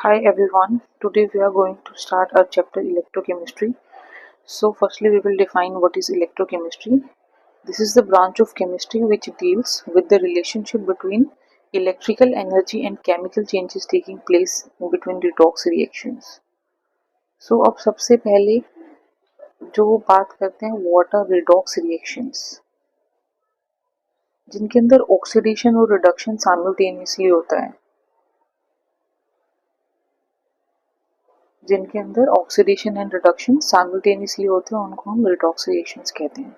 Hi everyone, today we are going to start our chapter electrochemistry. So firstly we will define what is electrochemistry. This is the branch of chemistry which deals with the relationship between electrical energy and chemical changes taking place in between redox reactions. So अब सबसे पहले जो बात करते हैं what are redox reactions, जिनके अंदर oxidation और रिडक्शन साइमल्टेनियसली होता है। जिनके अंदर ऑक्सीडेशन एंड रिडक्शन साइमल्टेनियसली होते हैं उनको हम रिडॉक्स रिएक्शंस कहते हैं।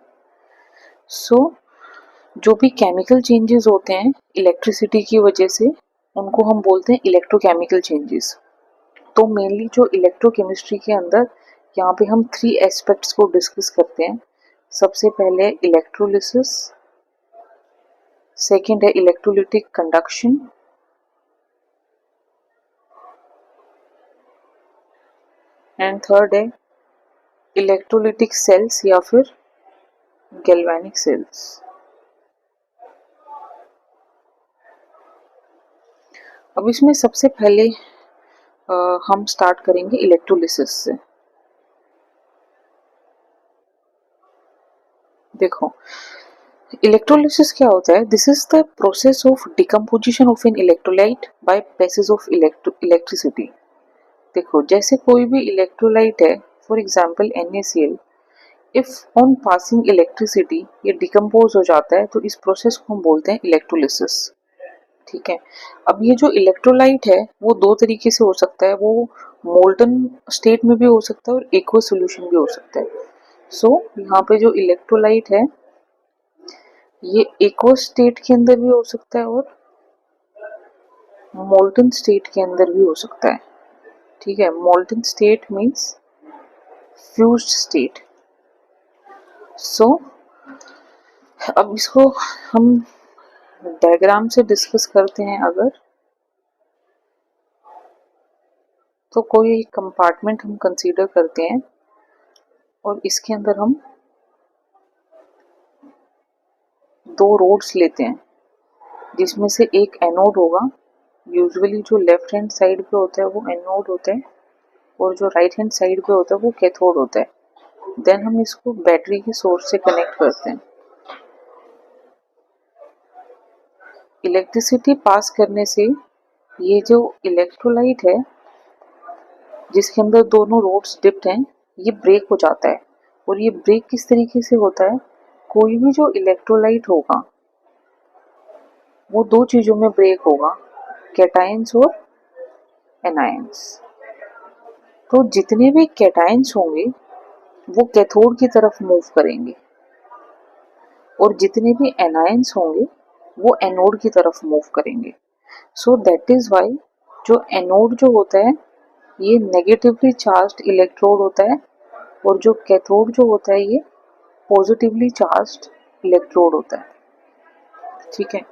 जो भी केमिकल चेंजेस होते हैं इलेक्ट्रिसिटी की वजह से उनको हम बोलते हैं इलेक्ट्रोकेमिकल चेंजेस। तो मेनली जो इलेक्ट्रोकेमिस्ट्री के अंदर यहाँ पे हम 3 एस्पेक्ट्स को डिस्कस करते हैं। सबसे पहले इलेक्ट्रोलिसिस, सेकेंड है इलेक्ट्रोलिटिक कंडक्शन एंड थर्ड है इलेक्ट्रोलिटिक सेल्स या फिर गैल्वेनिक सेल्स। अब इसमें सबसे पहले हम स्टार्ट करेंगे इलेक्ट्रोलिसिस से। देखो इलेक्ट्रोलिसिस क्या होता है? This is the process of decomposition of an electrolyte by passage of electricity. देखो जैसे कोई भी इलेक्ट्रोलाइट है, for example NaCl, if on passing electricity ये डिकम्पोज हो जाता है तो इस प्रोसेस को हम बोलते हैं इलेक्ट्रोलिसिस। ठीक है। अब ये जो इलेक्ट्रोलाइट है वो दो तरीके से हो सकता है, वो मोल्टन स्टेट में भी हो सकता है और एक्वस सॉल्यूशन भी हो सकता है। यहाँ पे जो इलेक्ट्रोलाइट है ये एक्वस स्टेट के अंदर भी हो सकता है और मोल्टन स्टेट के अंदर भी हो सकता है। ठीक है। Molten state means fused state. अब इसको हम डायग्राम से डिस्कस करते हैं। अगर तो कोई एक कंपार्टमेंट हम कंसीडर करते हैं और इसके अंदर हम 2 रोड्स लेते हैं जिसमें से एक एनोड होगा। यूजुअली जो लेफ्ट हैंड साइड पे होता है वो एनोड होता है और जो राइट हैंड साइड पे होता है वो कैथोड होता है। देन हम इसको बैटरी के सोर्स से कनेक्ट करते हैं। इलेक्ट्रिसिटी पास करने से ये जो इलेक्ट्रोलाइट है जिसके अंदर दोनों रोड्स डिप्ट हैं ये ब्रेक हो जाता है। और ये ब्रेक किस तरीके से होता है? कोई भी जो इलेक्ट्रोलाइट होगा वो 2 चीजों में ब्रेक होगा, कैटायंस और एनायंस। तो जितने भी कैटायंस होंगे वो कैथोड की तरफ मूव करेंगे और जितने भी एनायंस होंगे वो एनोड की तरफ मूव करेंगे। दैट इज वाई जो एनोड जो होता है ये नेगेटिवली चार्ज्ड इलेक्ट्रोड होता है और जो कैथोड जो होता है ये पॉजिटिवली चार्ज्ड इलेक्ट्रोड होता है। ठीक है।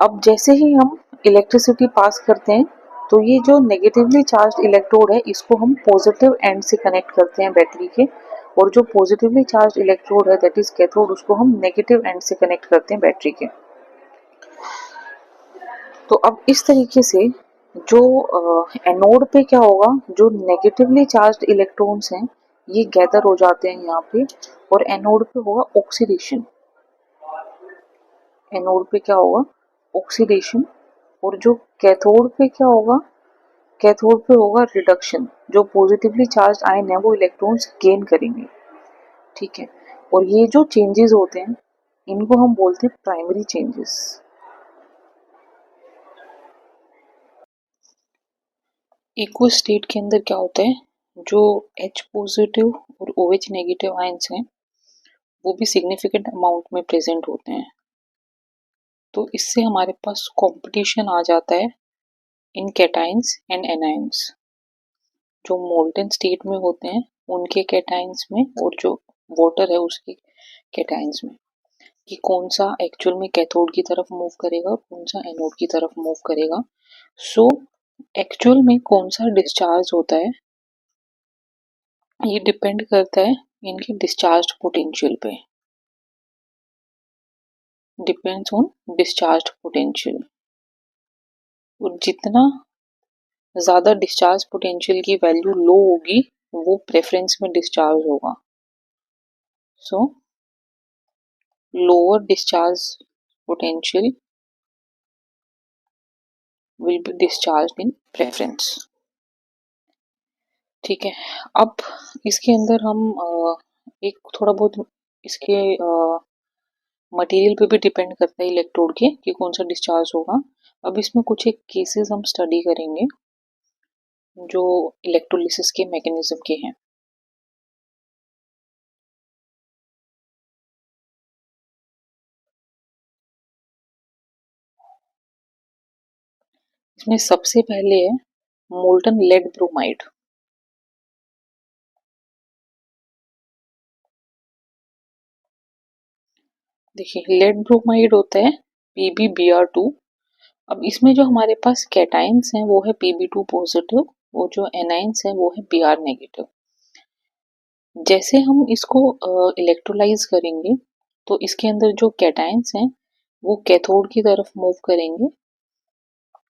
अब जैसे ही हम इलेक्ट्रिसिटी पास करते हैं तो ये जो नेगेटिवली चार्ज्ड इलेक्ट्रोड है इसको हम पॉजिटिव एंड से कनेक्ट करते हैं बैटरी के, और जो पॉजिटिवली चार्ज्ड इलेक्ट्रोड है दैट इज कैथोड उसको हम नेगेटिव एंड से कनेक्ट करते हैं बैटरी के। तो अब इस तरीके से जो एनोड पे क्या होगा, जो नेगेटिवली चार्ज्ड इलेक्ट्रॉन्स हैं ये गैदर हो जाते हैं यहाँ पे और एनोड पे होगा ऑक्सीडेशन। एनोड पे क्या होगा? ऑक्सीडेशन। और जो कैथोड पे क्या होगा? कैथोड पे होगा रिडक्शन। जो पॉजिटिवली चार्ज आयन है वो इलेक्ट्रॉन्स गेन करेंगे। ठीक है। और ये जो चेंजेस होते हैं इनको हम बोलते हैं प्राइमरी चेंजेस। एक्वस स्टेट के अंदर क्या होता है, जो H पॉजिटिव और OH नेगेटिव आयंस हैं वो भी सिग्निफिकेंट अमाउंट में प्रेजेंट होते हैं। तो इससे हमारे पास कंपटीशन आ जाता है इन कैटायंस एंड एनायंस। जो मोल्टन स्टेट में होते हैं उनके कैटायंस में और जो वाटर है उसके कैटायंस में, कि कौन सा एक्चुअल में कैथोड की तरफ मूव करेगा और कौन सा एनोड की तरफ मूव करेगा। एक्चुअल में कौन सा डिस्चार्ज होता है ये डिपेंड करता है इनकी डिस्चार्ज पोटेंशियल पे। Depends on discharge potential. और जितना ज़्यादा डिस्चार्ज पोटेंशियल की वैल्यू लो होगी वो प्रेफरेंस में डिस्चार्ज होगा। सो lower discharge potential will be discharge in preference. ठीक है, अब इसके अंदर हम एक थोड़ा बहुत इसके मटेरियल पे भी डिपेंड करता है इलेक्ट्रोड के कि कौन सा डिस्चार्ज होगा। अब इसमें कुछ एक केसेस हम स्टडी करेंगे जो इलेक्ट्रोलिसिस के मैकेनिज्म के हैं। इसमें सबसे पहले है मोल्टन लेड ब्रोमाइड। देखिए लेड ब्रोमाइड होता है PbBr2। अब इसमें जो हमारे पास कैटाइंस हैं वो है Pb2 पॉजिटिव और जो एनाइंस है वो है Br नेगेटिव। जैसे हम इसको इलेक्ट्रोलाइज करेंगे तो इसके अंदर जो कैटाइंस हैं वो कैथोड की तरफ मूव करेंगे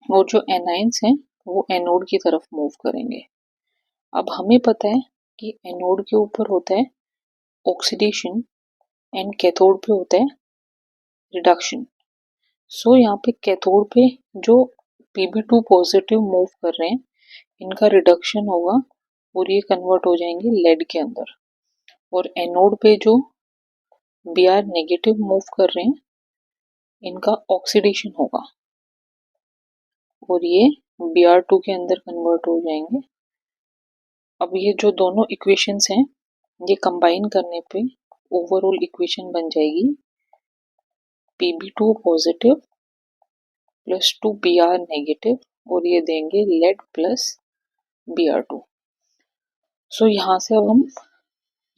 और जो एनाइंस हैं वो एनोड की तरफ मूव करेंगे। अब हमें पता है कि एनोड के ऊपर होता है ऑक्सीडेशन एंड कैथोड पे होता है रिडक्शन। सो यहाँ पे कैथोड पे जो Pb2 पॉजिटिव मूव कर रहे हैं इनका रिडक्शन होगा और ये कन्वर्ट हो जाएंगे लेड के अंदर। और एनोड पे जो Br नेगेटिव मूव कर रहे हैं इनका ऑक्सीडेशन होगा और ये Br2 के अंदर कन्वर्ट हो जाएंगे। अब ये जो दोनों इक्वेशंस हैं ये कंबाइन करने पे ओवरऑल इक्वेशन बन जाएगी Pb2 positive plus 2 Br negative और ये देंगे लेड प्लस Br2। सो यहाँ से अब हम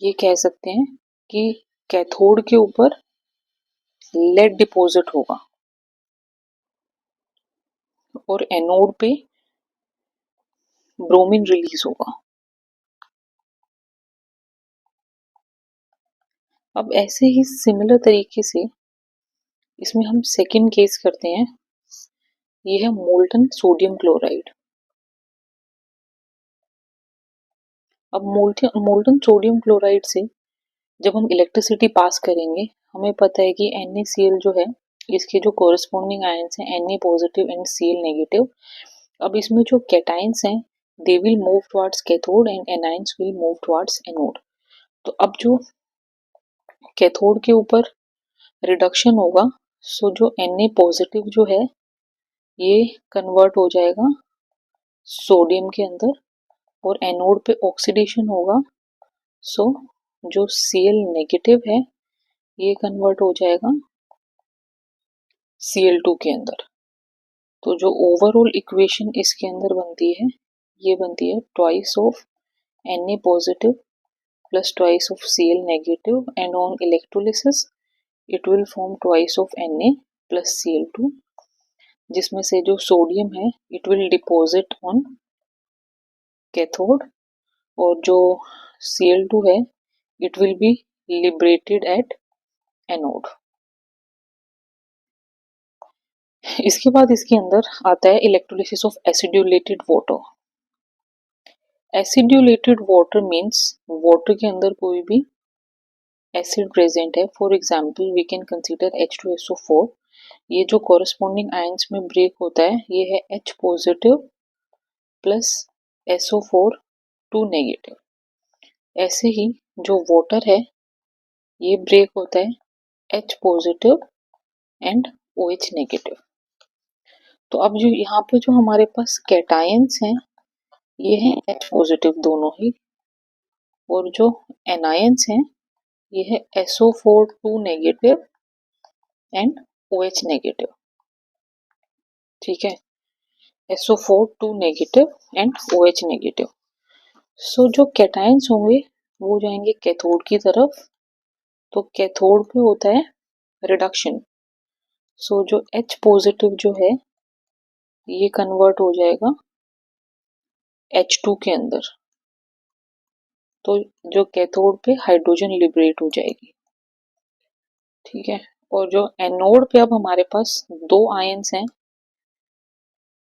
ये कह सकते हैं कि कैथोड के ऊपर लेड डिपॉजिट होगा और एनोड पे ब्रोमीन रिलीज होगा। अब ऐसे ही सिमिलर तरीके से इसमें हम सेकंड केस करते हैं। ये है मोल्टन सोडियम क्लोराइड। अब मोल्टन सोडियम क्लोराइड से जब हम इलेक्ट्रिसिटी पास करेंगे हमें पता है कि NaCl जो है इसके जो कोरिस्पोंडिंग आयंस हैं Na positive and Cl negative. अब इसमें जो कैटाइंस हैं they will move towards cathode and anions will move towards anode. तो अब जो कैथोड के ऊपर रिडक्शन होगा सो जो Na पॉजिटिव जो है ये कन्वर्ट हो जाएगा सोडियम के अंदर और एनोड पे ऑक्सीडेशन होगा सो जो Cl नेगेटिव है ये कन्वर्ट हो जाएगा Cl2 के अंदर। तो जो ओवरऑल इक्वेशन इसके अंदर बनती है ये बनती है twice of Na positive plus twice of Cl negative and on electrolysis it will form twice of Na plus Cl2 जिसमें से जो सोडियम है it will deposit on cathode और जो Cl2 है it will be liberated at anode. इसके बाद इसके अंदर आता है electrolysis of acidulated water. Acidulated water means water के अंदर कोई भी एसिड प्रेजेंट है। For example we can consider H2SO4। ये जो कॉरेस्पॉन्डिंग आयंस में ब्रेक होता है ये है H positive plus SO4 2 negative. ऐसे ही जो वाटर है ये ब्रेक होता है H positive and OH negative. तो अब जो यहाँ पे जो हमारे पास कैटायंस हैं ये हैं H पॉजिटिव दोनों ही और जो एनायंस हैं ये है SO4 2 negative and OH negative. ठीक है, SO4 2 negative and OH negative. So जो कैटायंस होंगे वो जाएंगे कैथोड की तरफ। तो कैथोड पे होता है रिडक्शन। सो जो H पॉजिटिव जो है ये कन्वर्ट हो जाएगा H2 के अंदर। तो जो कैथोड पे हाइड्रोजन लिबरेट हो जाएगी। ठीक है, और जो एनोड पे अब हमारे पास दो आयंस हैं,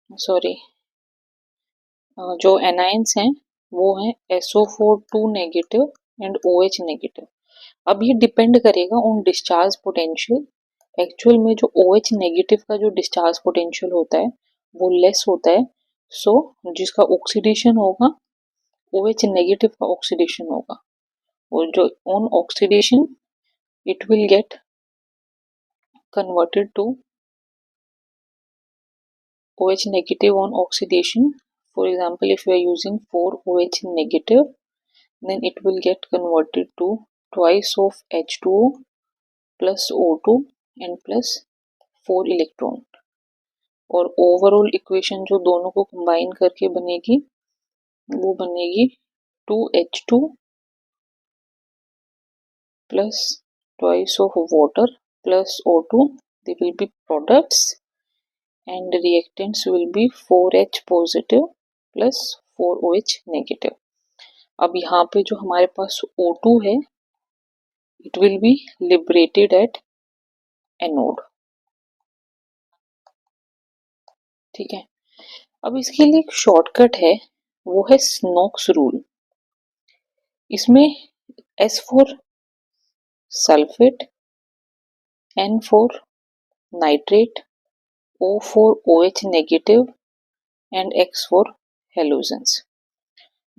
सॉरी जो एनायंस हैं वो हैं SO4 negative and OH negative. अब ये डिपेंड करेगा ऑन डिस्चार्ज पोटेंशियल। एक्चुअल में जो OH नेगेटिव का जो डिस्चार्ज पोटेंशियल होता है वो लेस होता है, सो जिसका ऑक्सीडेशन होगा OH नेगेटिव का ऑक्सीडेशन होगा, और जो on oxidation it will get converted to OH negative on oxidation. For example, if we are using 4 OH negative, then it will get converted to twice of H2O plus O2 and plus 4 electron, और overall equation जो दोनों को combine करके बनेगी वो बनेगी 2H2 plus twice of water plus O2. They will be products and reactants will be 4H positive plus 4OH negative. अब यहाँ पे जो हमारे पास O2 है it will be liberated at anode. ठीक है, अब इसके लिए एक शॉर्टकट है, वो है स्नोक्स रूल। इसमें S for sulphate, N for nitrate, O for OH negative and X for halogens.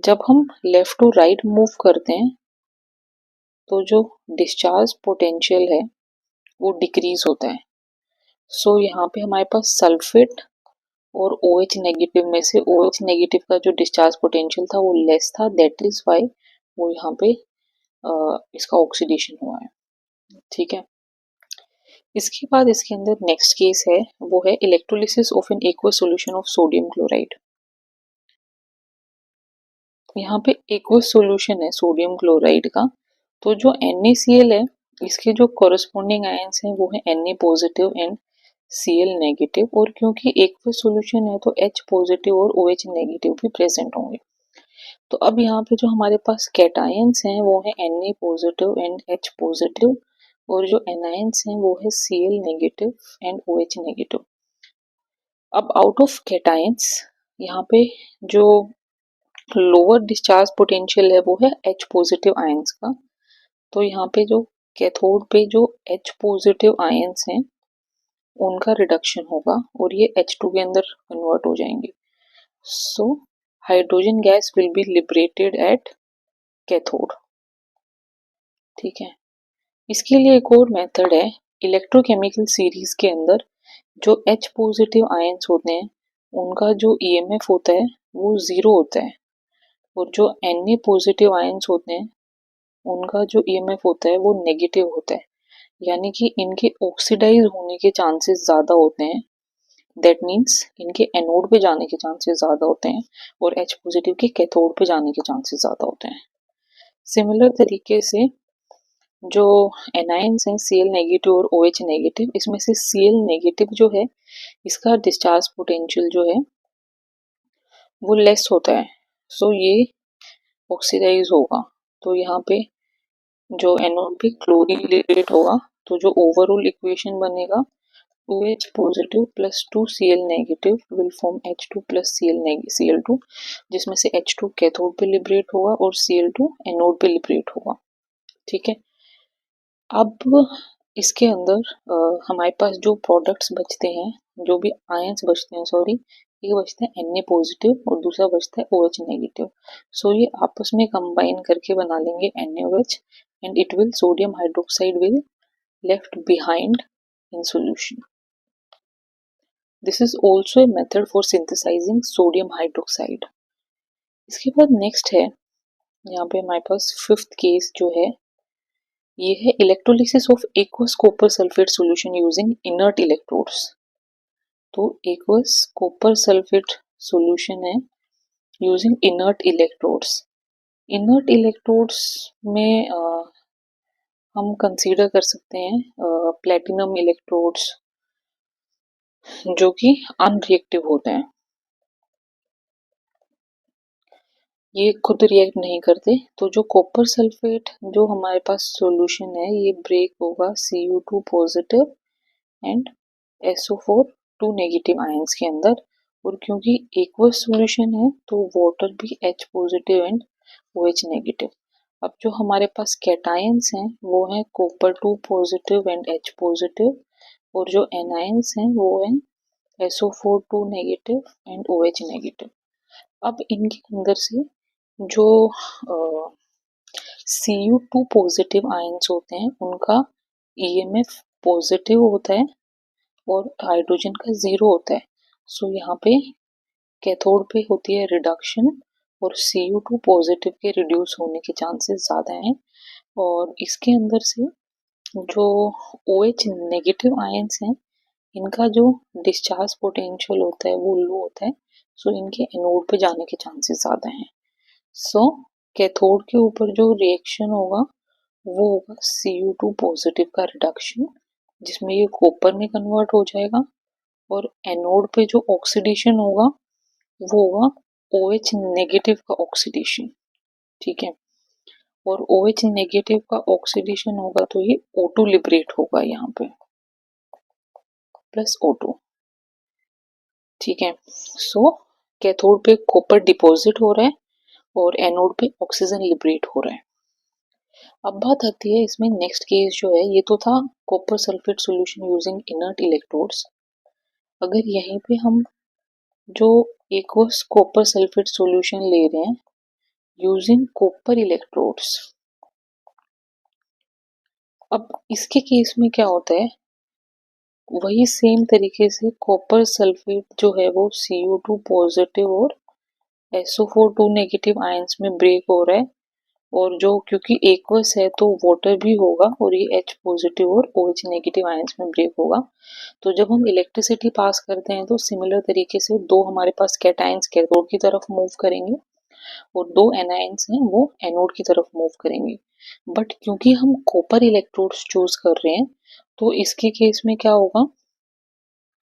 जब हम लेफ्ट टू राइट मूव करते हैं तो जो डिस्चार्ज पोटेंशियल है वो डिक्रीज होता है। सो यहाँ पे हमारे पास सल्फेट और OH नेगेटिव में से OH नेगेटिव का जो डिस्चार्ज पोटेंशियल था वो लेस था, दैट इज वाई वो यहाँ पे इसका ऑक्सीडेशन हुआ है। ठीक है, इसके बाद इसके अंदर नेक्स्ट केस है वो है electrolysis of an aqueous solution of sodium chloride. यहाँ पे एक्वस सॉल्यूशन है सोडियम क्लोराइड का, तो जो NaCl है इसके जो कोरस्पोंडिंग आयंस हैं वो है Na positive and Cl negative, और क्योंकि एक्वस सॉल्यूशन है तो H पॉजिटिव और OH नेगेटिव भी प्रेजेंट होंगे। तो अब यहाँ पे जो हमारे पास कैटायंस हैं वो है Na positive and H positive, और जो एनायंस हैं वो है Cl negative and OH negative. अब आउट ऑफ कैटायंस यहाँ पे जो लोअर डिस्चार्ज पोटेंशियल है वो है H पॉजिटिव आयंस का, तो यहाँ पे जो कैथोड पे जो H पॉजिटिव आयंस हैं उनका रिडक्शन होगा और ये H2 के अंदर कन्वर्ट हो जाएंगे। So hydrogen gas will be liberated eight cathode. ठीक है, इसके लिए एक और मेथड है, इलेक्ट्रोकेमिकल सीरीज के अंदर जो H पॉजिटिव आयंस होते हैं उनका जो EMF होता है वो जीरो होता है, और जो Na पॉजिटिव आयंस होते हैं उनका जो EMF होता है वो नेगेटिव होता है, यानी कि इनके ऑक्सीडाइज होने के चांसेस ज़्यादा होते हैं, दैट मीन्स इनके एनोड पे जाने के चांसेस ज़्यादा होते हैं और H पॉजिटिव के कैथोड पे जाने के चांसेस ज़्यादा होते हैं। सिमिलर तरीके से जो एनायंस हैं Cl नेगेटिव और OH नेगेटिव, इसमें से Cl नेगेटिव जो है इसका डिस्चार्ज पोटेंशियल जो है वो लेस होता है, सो ये ऑक्सीडाइज होगा, तो यहाँ पे जो एनोड पे क्लोरीन लिबरेट होगा, तो जो ओवरऑल इक्वेशन बनेगा 2H positive plus 2Cl negative will form H2 plus Cl2, जिसमें से H2 कैथोड पे लिबरेट होगा और Cl2 एनोड पे लिबरेट होगा। ठीक है, अब इसके अंदर हमारे पास जो प्रोडक्ट्स बचते हैं, जो भी आयंस बचते हैं सॉरी, एक बचता है Na पॉजिटिव और दूसरा बचता है OH नेगेटिव। सो ये आपस में कंबाइन करके बना लेंगे NaOH and it will sodium hydroxide will left behind in solution. This is also a method for synthesising sodium hydroxide. इसके बाद नेक्स्ट है यहाँ पे हमारे पास फिफ्थ केस जो है ये है electrolysis of aqueous copper sulphate solution using inert electrodes. तो एक्वस कॉपर सल्फेट सॉल्यूशन है using inert electrodes. Inert electrodes में हम कंसीडर कर सकते हैं प्लेटिनम इलेक्ट्रोड्स जो कि अनरिएक्टिव होते हैं, ये खुद रिएक्ट नहीं करते। तो जो कॉपर सल्फेट जो हमारे पास सॉल्यूशन है ये ब्रेक होगा Cu2 positive and SO4 2 negative ions के अंदर, और क्योंकि एक्वस सॉल्यूशन है तो वाटर भी H positive and OH negative. अब जो हमारे पास कैटायंस हैं वो हैं copper 2 positive and H positive, और जो एनायंस हैं वो हैं SO4 2 negative and OH negative. अब इनके अंदर से जो Cu2 पॉजिटिव आयंस होते हैं उनका EMF पॉजिटिव होता है और हाइड्रोजन का 0 होता है। सो यहाँ पे कैथोड पे होती है रिडक्शन और Cu2 पॉजिटिव के रिड्यूस होने के चांसेस ज़्यादा हैं। और इसके अंदर से जो OH नेगेटिव आयंस हैं इनका जो डिस्चार्ज पोटेंशियल होता है वो लो होता है, सो इनके एनोड पे जाने के चांसेस ज़्यादा हैं। सो कैथोड के ऊपर जो रिएक्शन होगा वो होगा Cu2 पॉजिटिव का रिडक्शन, जिसमें ये कॉपर में कन्वर्ट हो जाएगा, और एनोड पे जो ऑक्सीडेशन होगा वो होगा OH नेगेटिव का ऑक्सीडेशन। ठीक है, और OH नेगेटिव का ऑक्सीडेशन होगा तो ये O2 लिबरेट होगा यहाँ पे प्लस O2। ठीक है, सो कैथोड पे कॉपर डिपॉजिट हो रहा है और एनोड पे ऑक्सीजन लिबरेट हो रहा है। अब बात आती है इसमें नेक्स्ट केस जो है, ये तो था copper sulphate solution using inert electrodes. अगर यहीं पे हम जो एक्वस कॉपर सल्फेट सॉल्यूशन ले रहे हैं यूजिंग कॉपर इलेक्ट्रोड्स, अब इसके केस में क्या होता है, वही सेम तरीके से कॉपर सल्फेट जो है वो Cu2 पॉजिटिव और SO4 2 नेगेटिव आयंस में ब्रेक हो रहा है, और जो क्योंकि एक्वस है तो वाटर भी होगा और ये H पॉजिटिव और OH नेगेटिव आयंस में ब्रेक होगा। तो जब हम इलेक्ट्रिसिटी पास करते हैं तो सिमिलर तरीके से दो हमारे पास कैटायंस कैथोड की तरफ मूव करेंगे और दो एनायंस हैं वो एनोड की तरफ मूव करेंगे। बट क्योंकि हम कॉपर इलेक्ट्रोड्स चूज कर रहे हैं तो इसके केस में क्या होगा,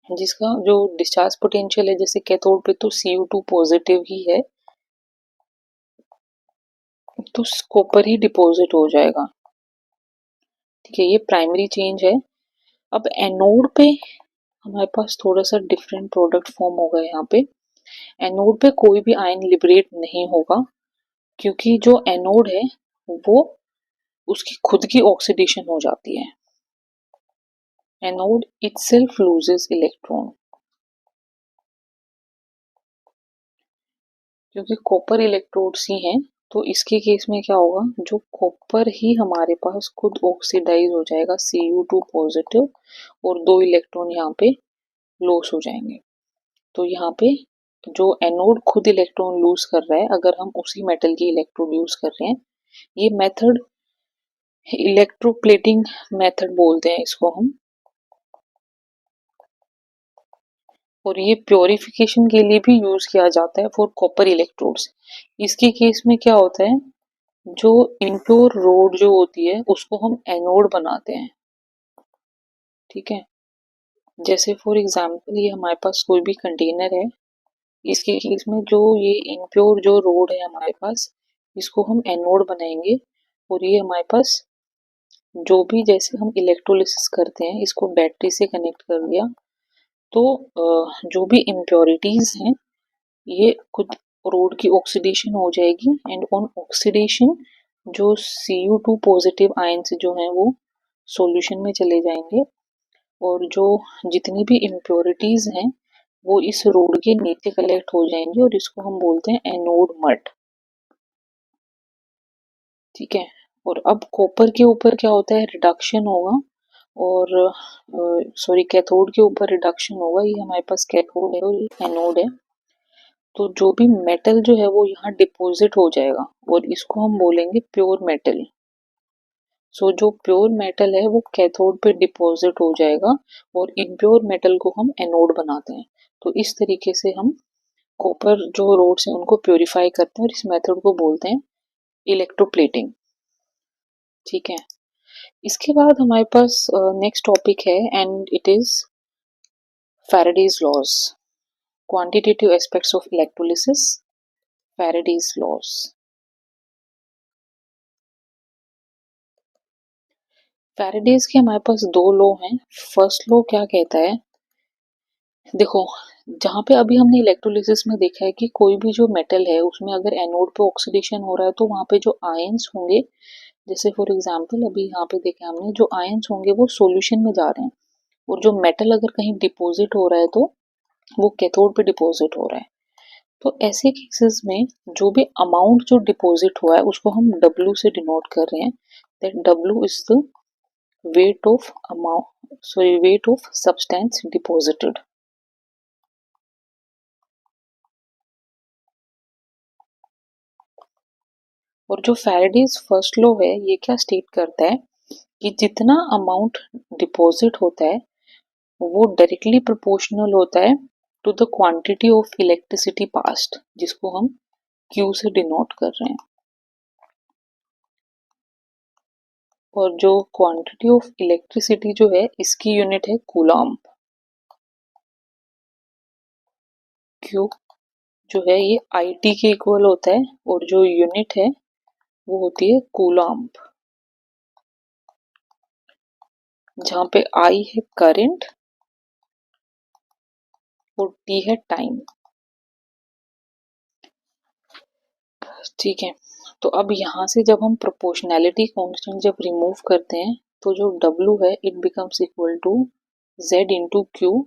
जिसका जो डिस्चार्ज पोटेंशियल है जैसे कैथोड पे तो Cu2 पॉजिटिव ही है तो कॉपर ही डिपॉजिट हो जाएगा। ठीक है, ये प्राइमरी चेंज है। अब एनोड पे हमारे पास थोड़ा सा डिफरेंट प्रोडक्ट फॉर्म होगा। यहाँ पे एनोड पे कोई भी आयन लिबरेट नहीं होगा क्योंकि जो एनोड है वो उसकी खुद की ऑक्सीडेशन हो जाती है। एनोड इटसेल्फ लूजेस इलेक्ट्रॉन, क्योंकि कॉपर इलेक्ट्रोड्स ही हैं तो इसके केस में क्या होगा, जो कॉपर ही हमारे पास खुद ऑक्सीडाइज हो जाएगा Cu2 पॉजिटिव और दो इलेक्ट्रॉन यहाँ पे लॉस हो जाएंगे। तो यहाँ पे जो एनोड खुद इलेक्ट्रॉन लूज कर रहा है, अगर हम उसी मेटल की इलेक्ट्रोड यूज कर रहे हैं, ये मेथड इलेक्ट्रोप्लेटिंग मेथड बोलते हैं इसको हम, और ये प्योरिफिकेशन के लिए भी यूज किया जाता है फॉर कॉपर इलेक्ट्रोड्स। इसके केस में क्या होता है, जो इम्प्योर रोड जो होती है उसको हम एनोड बनाते हैं। ठीक है, जैसे फॉर एग्जांपल ये हमारे पास कोई भी कंटेनर है, इसके केस में जो ये इम्प्योर जो रोड है हमारे पास इसको हम एनोड बनाएंगे, और ये हमारे पास जो भी जैसे हम इलेक्ट्रोलिसिस करते हैं इसको बैटरी से कनेक्ट कर दिया तो जो भी इम्प्योरिटीज हैं ये खुद रोड की ऑक्सीडेशन हो जाएगी, एंड ऑन ऑक्सीडेशन जो Cu2 पॉजिटिव आयंस जो हैं वो सॉल्यूशन में चले जाएंगे, और जो जितनी भी इम्प्योरिटीज हैं वो इस रोड के नीचे कलेक्ट हो जाएंगे और इसको हम बोलते हैं एनोड मड। ठीक है, और अब कॉपर के ऊपर क्या होता है, रिडक्शन होगा, और सॉरी कैथोड के ऊपर रिडक्शन होगा। ये हमारे पास कैथोड है और ये एनोड है, तो जो भी मेटल जो है वो यहाँ डिपॉजिट हो जाएगा और इसको हम बोलेंगे प्योर मेटल। सो जो प्योर मेटल है वो कैथोड पे डिपॉजिट हो जाएगा और इम्प्योर मेटल को हम एनोड बनाते हैं। तो इस तरीके से हम कॉपर जो रोड्स हैं उनको प्योरीफाई करते हैं और इस मेथड को बोलते हैं इलेक्ट्रोप्लेटिंग। ठीक है, इसके बाद हमारे पास नेक्स्ट टॉपिक है and it is Faraday's laws, quantitative aspects of electrolysis, Faraday's laws. Faraday's के हमारे पास दो लॉ हैं। फर्स्ट लॉ क्या कहता है, देखो जहाँ पे अभी हमने इलेक्ट्रोलिसिस में देखा है कि कोई भी जो मेटल है उसमें अगर एनोड पे ऑक्सीडेशन हो रहा है तो वहाँ पे जो आयंस होंगे, जैसे फॉर एग्जांपल अभी यहाँ पे देखा हमने, जो आयंस होंगे वो सॉल्यूशन में जा रहे हैं, और जो मेटल अगर कहीं डिपॉजिट हो रहा है तो वो कैथोड पे डिपॉजिट हो रहा है। तो ऐसे केसेस में जो भी अमाउंट जो डिपॉजिट हुआ है उसको हम W से डिनोट कर रहे हैं, that W is the weight of amount, sorry weight of substance deposited. और जो फैराडेज फर्स्ट लॉ है ये क्या स्टेट करता है कि जितना अमाउंट डिपॉजिट होता है वो डायरेक्टली प्रोपोर्शनल होता है to the quantity of electricity passed, जिसको हम Q से डिनोट कर रहे हैं। और जो क्वांटिटी ऑफ इलेक्ट्रिसिटी जो है इसकी यूनिट है कूलम्ब। Q जो है ये IT के इक्वल होता है और जो यूनिट है वो होती है कूलम्ब, जहाँ पे I है करंट और T है टाइम। ठीक है, तो अब यहाँ से जब हम प्रोपोर्शनैलिटी कांस्टेंट जब रिमूव करते हैं तो जो W है it becomes equal to Z into Q,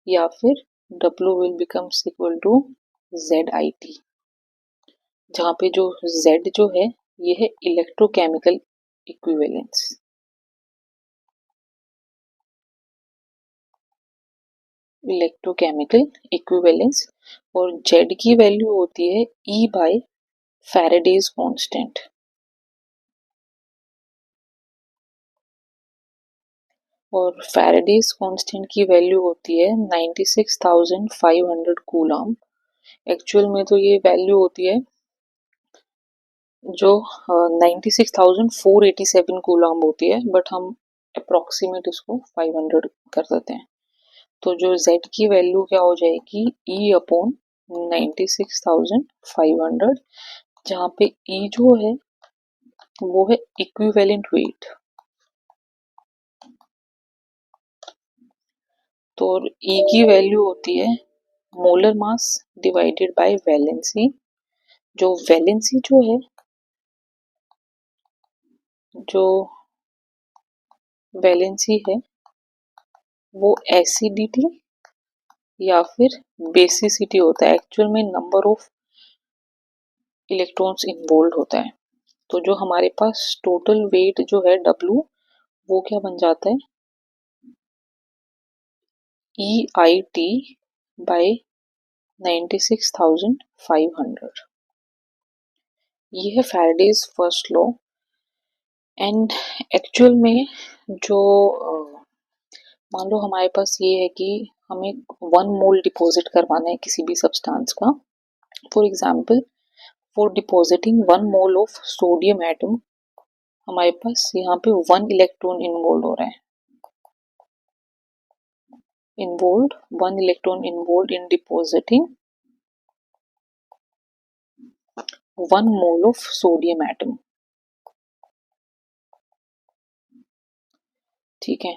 या फिर W will becomes equal to ZIT, जहाँ पे जो Z जो है ये है इलेक्ट्रोकेमिकल इक्विवेलेंस। इलेक्ट्रोकेमिकल इक्विवेलेंस, और Z की वैल्यू होती है E बाय फैराडेज कांस्टेंट। और फैराडेज कांस्टेंट की वैल्यू होती है 96,500 कूलम। एक्चुअल में तो ये वैल्यू होती है जो 96,487 कूलम होती है, बट हम अप्रोक्सीमेट इसको 500 कर देते हैं। तो जो Z की वैल्यू क्या हो जाएगी E अपॉन 96,500, जहाँ पे E जो है वो है इक्विवेलेंट वेट। तो E की वैल्यू होती है molar mass divided by valency. जो वैलेंसी जो है, जो वैलेंसी है वो एसिडिटी या फिर बेसिसिटी होता है, एक्चुअल में नंबर ऑफ इलेक्ट्रॉन्स इन्वॉल्व होता है। तो जो हमारे पास टोटल वेट जो है W वो क्या बन जाता है EIT बाय 96,500। ये है Faraday's first law. And actual में जो मान लो हमारे पास ये है कि हमें 1 मोल डिपॉजिट करवाना है किसी भी सब्सटेंस का। For example for depositing 1 mole of sodium atom हमारे पास यहाँ पे 1 इलेक्ट्रॉन इन्वॉल्व हो रहा है, involved 1 electron involved in depositing 1 mole of sodium atom। ठीक है,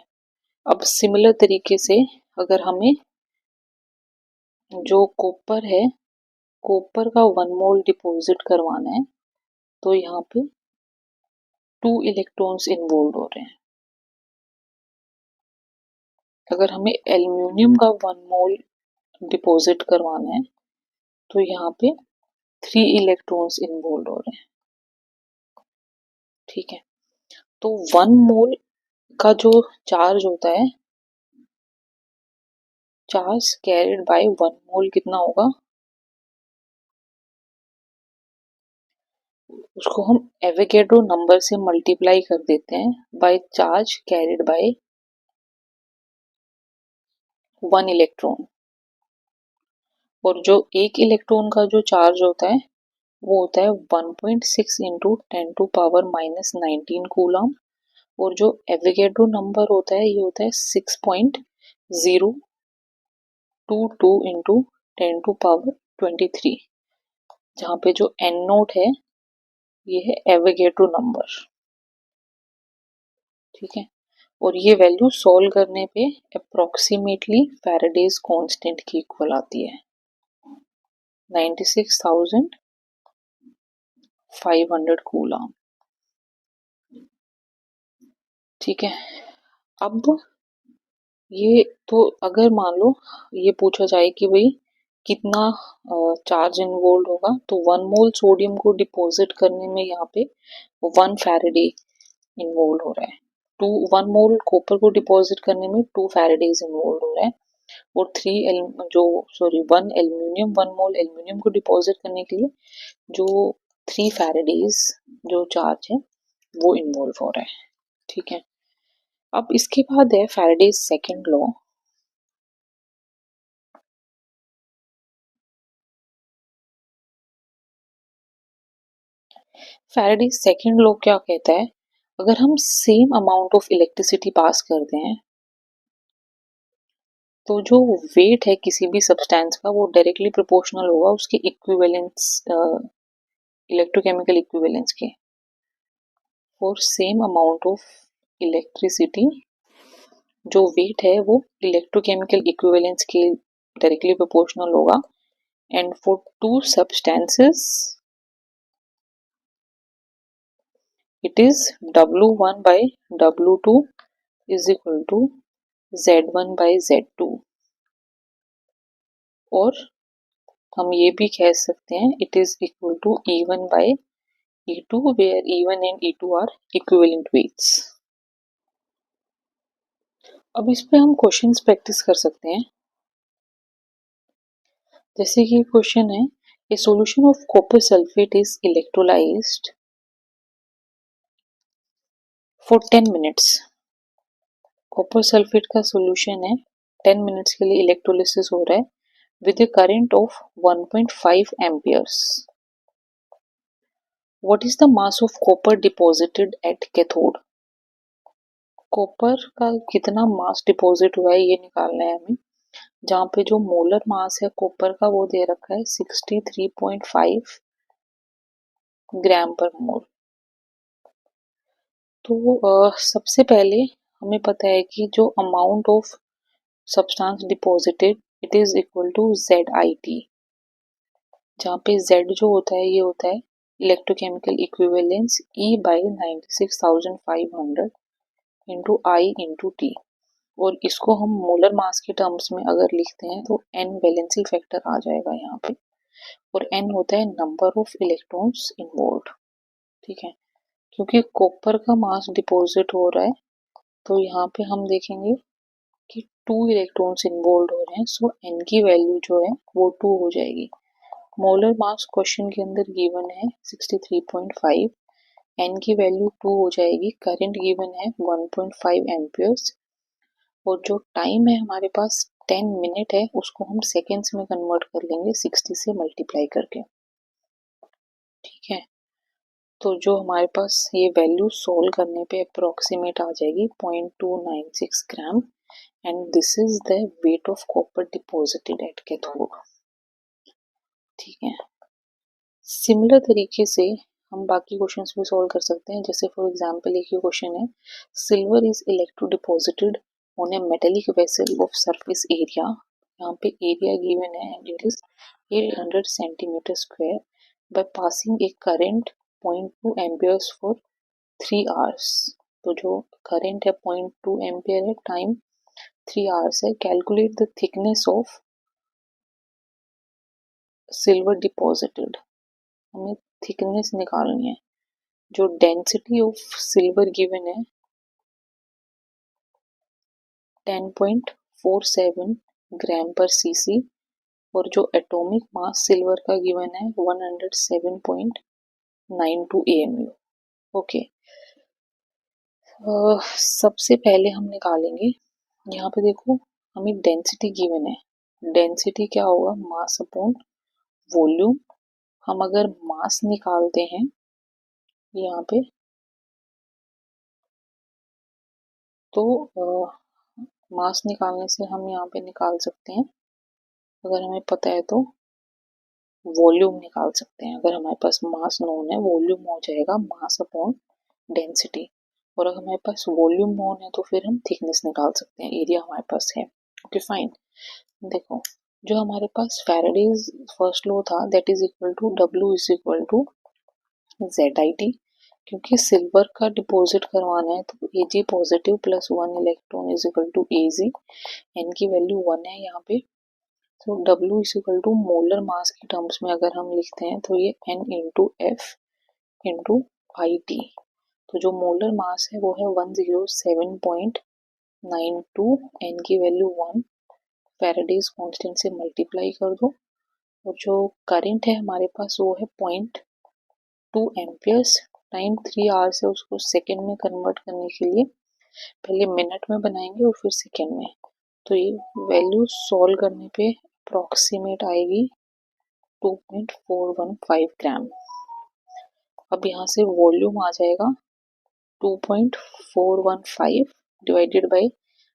अब सिमिलर तरीके से अगर हमें जो कॉपर है, कॉपर का 1 मोल डिपॉजिट करवाना है तो यहाँ पे 2 इलेक्ट्रॉन्स इन्वॉल्व हो रहे हैं। अगर हमें एल्यूमिनियम का 1 मोल डिपॉजिट करवाना है तो यहाँ पे 3 इलेक्ट्रॉन्स इन्वॉल्व हो रहे हैं। ठीक है, तो 1 मोल का जो चार्ज होता है, चार्ज कैरिड बाय 1 मोल कितना होगा, उसको हम एवोगैड्रो नंबर से मल्टीप्लाई कर देते हैं by charge carried by 1 electron. और जो 1 इलेक्ट्रॉन का जो चार्ज होता है वो होता है 1.6 इंटू 10⁻⁻19 कूलम। और जो एवोगैड्रो नंबर होता है ये होता है 6.022 इंटू 10⁻23, जहाँ पे जो एन नोट है ये है एवोगैड्रो नंबर। ठीक है, और ये वैल्यू सॉल्व करने पे अप्रोक्सीमेटली फैराडेज कांस्टेंट की इक्वल आती है 96,500 कूलम। ठीक है, अब ये तो अगर मान लो ये पूछा जाए कि भाई कितना चार्ज इन्वॉल्व होगा, तो 1 मोल सोडियम को डिपॉजिट करने में यहाँ पे 1 फैराडे इन्वॉल्व हो रहा है, 1 मोल कॉपर को डिपॉजिट करने में 2 फैराडेज इन्वॉल्व हो रहा है, और 1 मोल एल्यूमिनियम को डिपॉजिट करने के लिए जो 3 फैराडेज जो चार्ज है वो इन्वॉल्व हो रहा है। ठीक है, अब इसके बाद है Faraday's second law. Faraday second law क्या कहता है, अगर हम same amount of electricity pass करते हैं तो जो वेट है किसी भी सब्सटेंस का वो डायरेक्टली प्रोपोर्शनल होगा उसके इक्विवेलेंस इलेक्ट्रोकेमिकल इक्विवेलेंस के। For same amount of electricity जो वेट है वो इलेक्ट्रोकेमिकल इक्विवेलेंस के डायरेक्टली प्रोपोर्शनल होगा, and for to substances it is W1 by W2 is equal to Z1 by Z2, और हम ये भी कह सकते हैं it is equal to E1 by E2 where E1 and E2 are equivalent weights। अब इस पे हम क्वेश्चंस प्रैक्टिस कर सकते हैं, जैसे कि क्वेश्चन है a solution of copper sulfate is electrolyzed for 10 minutes। Copper sulphate का सॉल्यूशन है 10 मिनट्स के लिए इलेक्ट्रोलिसिस हो रहा है with a current of 1.5 amperes। What is the mass of copper deposited at cathode? Copper का कितना मास डिपॉजिट हुआ है ये निकालना है हमें, जहाँ पे जो मोलर मास है कॉपर का वो दे रखा है 63.5 ग्राम पर मोल। तो सबसे पहले हमें पता है कि जो amount of substance deposited it is equal to ZIT, जहाँ पे Z जो होता है ये होता है electrochemical equivalence E by 96,500 into I into T, और इसको हम मोलर मास के टर्म्स में अगर लिखते हैं तो N वैलेंसी फैक्टर आ जाएगा यहाँ पे, और N होता है नंबर ऑफ इलेक्ट्रॉन्स इन्वॉल्व। ठीक है, क्योंकि कॉपर का मास डिपॉजिट हो रहा है तो यहाँ पे हम देखेंगे कि 2 इलेक्ट्रॉन्स इन्वॉल्व हो रहे हैं, सो N की वैल्यू जो है वो 2 हो जाएगी। मोलर मास क्वेश्चन के अंदर गिवन है 63.5, N की वैल्यू 2 हो जाएगी, करंट गिवन है 1.5 एम्पियर्स, और जो टाइम है हमारे पास 10 मिनट है उसको हम सेकेंड्स में कन्वर्ट कर लेंगे 60 से मल्टीप्लाई करके। ठीक है, तो जो हमारे पास ये वैल्यू सोल्व करने पे अप्रोक्सीमेट आ जाएगी 0.296 gram, and this is the weight of copper deposited at cathode. ठीक है, सिमिलर तरीके से हम बाकी क्वेश्चंस भी सॉल्व कर सकते हैं, जैसे फॉर एग्जांपल एक क्वेश्चन है silver is electro deposited on A metallic vessel of surface area, यहाँ पे एरिया गिवन है and it is 800 centimetre square by passing A current 0.2 amperes for 3 hours. तो जो करंट है 0.2 एम्पियर है, टाइम 3 आवर्स है, calculate the thickness of silver deposited, हमें thickness निकालनी है। जो डेंसिटी ऑफ सिल्वर गिवन है 10.47 ग्राम पर सीसी, और जो एटॉमिक मास सिल्वर का गिवन है 107.92 AMU। ओके, सबसे पहले हम निकालेंगे, यहाँ पे देखो हमें डेंसिटी गिवन है, डेंसिटी क्या होगा मास अपॉन वॉल्यूम। हम अगर मास निकालते हैं यहाँ पे तो मास निकालने से हम यहाँ पे निकाल सकते हैं, अगर हमें पता है तो वॉल्यूम निकाल सकते हैं। अगर हमारे पास मास नोन है वॉल्यूम हो जाएगा मास अपॉन डेंसिटी। और अगर हमारे पास वॉल्यूम नोन है तो फिर हम थिकनेस निकाल सकते हैं, एरिया हमारे पास है। Okay fine. देखो जो हमारे पास फैराडेज फर्स्ट लॉ था that is equal to W is equal to ZIT। क्योंकि सिल्वर का डिपॉजिट करवाना है तो Ag positive plus 1 electron is equal to Az। n की वैल्यू 1 है यहाँ पे, तो W is equal to molar mass की टर्म्स में अगर हम लिखते हैं तो ये N into F into IT। तो जो मोलर मास है वो है 107.92, n की वैल्यू 1, फैराडेज कांस्टेंट से मल्टीप्लाई कर दो, और जो करंट है हमारे पास वो है 0.2 एम्पियर्स। टाइम 3 आवर्स है, उसको सेकेंड में कन्वर्ट करने के लिए पहले मिनट में बनाएंगे और फिर सेकेंड में। तो ये वैल्यू सॉल्व करने पे अप्रॉक्सीमेट आएगी 2.415 ग्राम। अब यहाँ से वॉल्यूम आ जाएगा 2.415 डिवाइडेड बाय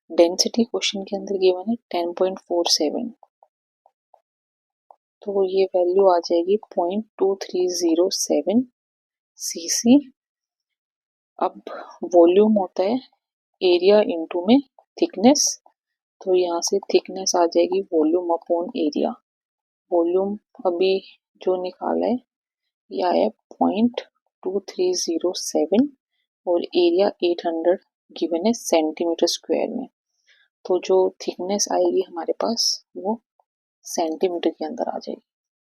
डेंसिटी, क्वेश्चन के अंदर गिवन है 10.47, तो ये वैल्यू आ जाएगी 0.2307 cc। अब वॉल्यूम होता है एरिया इंटू में थिकनेस, तो यहाँ से थिकनेस आ जाएगी वॉल्यूम अपॉन एरिया। वॉल्यूम अभी जो निकाला है ये आया 0.2307 और एरिया 800 गिवन है सेंटीमीटर स्क्वायर में। तो जो थिकनेस आएगी हमारे पास वो सेंटीमीटर के अंदर आ जाएगी।